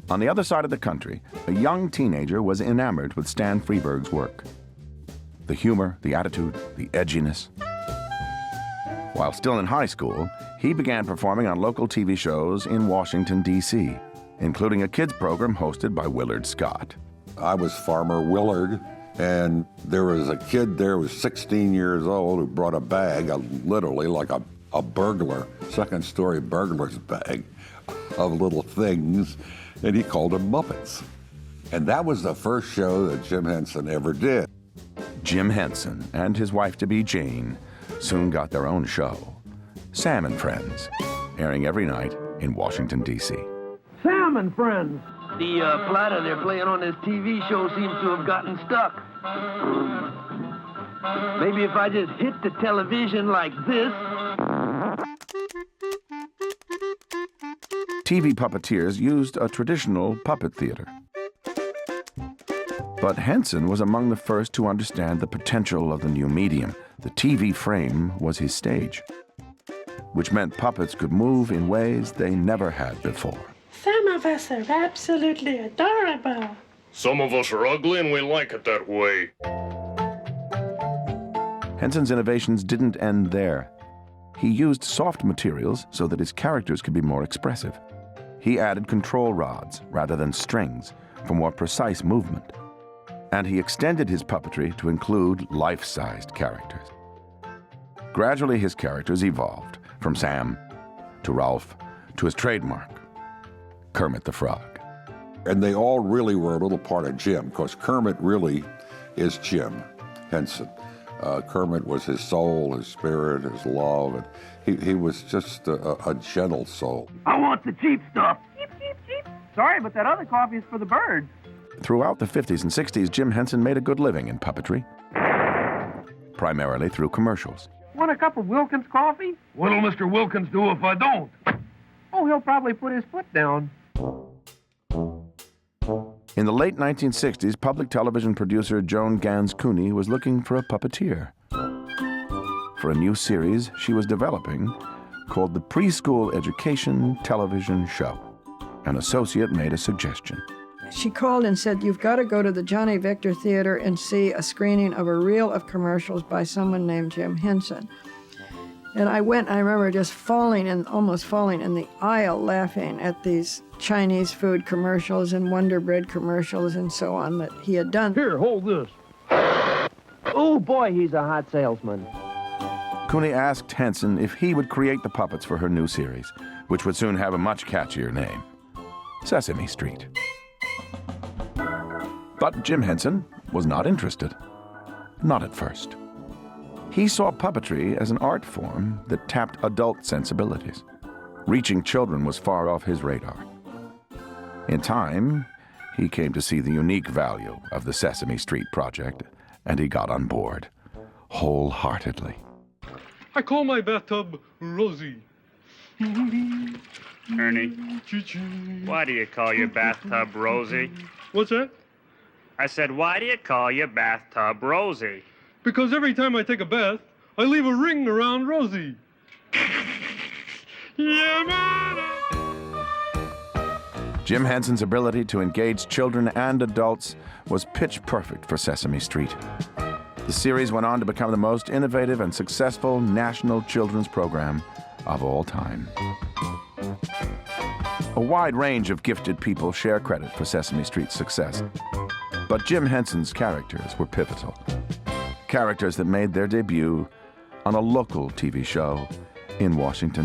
On the other side of the country, a young teenager was enamored with Stan Freberg's work. The humor, the attitude, the edginess. While still in high school, he began performing on local TV shows in Washington, D.C., including a kids program hosted by Willard Scott. I was Farmer Willard, and there was a kid there who was 16 years old who brought a bag, literally like a burglar, second-story burglar's bag of little things, and he called them Muppets. And that was the first show that Jim Henson ever did. Jim Henson and his wife-to-be Jane soon got their own show, Sam and Friends, airing every night in Washington, D.C. Sam and Friends. The platter they're playing on this TV show seems to have gotten stuck. Maybe if I just hit the television like this. TV puppeteers used a traditional puppet theater. But Henson was among the first to understand the potential of the new medium. The TV frame was his stage, which meant puppets could move in ways they never had before. Some of us are absolutely adorable. Some of us are ugly and we like it that way. Henson's innovations didn't end there. He used soft materials so that his characters could be more expressive. He added control rods rather than strings for more precise movement. And he extended his puppetry to include life-sized characters. Gradually, his characters evolved from Sam to Ralph to his trademark, Kermit the Frog. And they all really were a little part of Jim, because Kermit really is Jim Henson. Kermit was his soul, his spirit, his love, and he was just a gentle soul. I want the cheap stuff. Cheap, cheap, cheap. Sorry, but that other coffee is for the birds. Throughout the 50s and 60s, Jim Henson made a good living in puppetry, primarily through commercials. Want a cup of Wilkins coffee? What'll Mr. Wilkins do if I don't? Oh, he'll probably put his foot down. In the late 1960s, public television producer Joan Gans Cooney was looking for a puppeteer for a new series she was developing called the Preschool Education Television Show. An associate made a suggestion. She called and said, "You've got to go to the Johnny Victor Theater and see a screening of a reel of commercials by someone named Jim Henson." And I went, I remember just almost falling in the aisle laughing at these Chinese food commercials and Wonder Bread commercials and so on that he had done. Here, hold this. Oh, boy, he's a hot salesman. Cooney asked Henson if he would create the puppets for her new series, which would soon have a much catchier name, Sesame Street. But Jim Henson was not interested. Not at first. He saw puppetry as an art form that tapped adult sensibilities. Reaching children was far off his radar. In time, he came to see the unique value of the Sesame Street project, and he got on board, wholeheartedly. I call my bathtub Rosie. Ernie, why do you call your bathtub Rosie? What's that? I said, why do you call your bathtub Rosie? Because every time I take a bath, I leave a ring around Rosie. Yeah, man! Jim Henson's ability to engage children and adults was pitch perfect for Sesame Street. The series went on to become the most innovative and successful national children's program of all time. A wide range of gifted people share credit for Sesame Street's success, but Jim Henson's characters were pivotal. Characters that made their debut on a local TV show in Washington,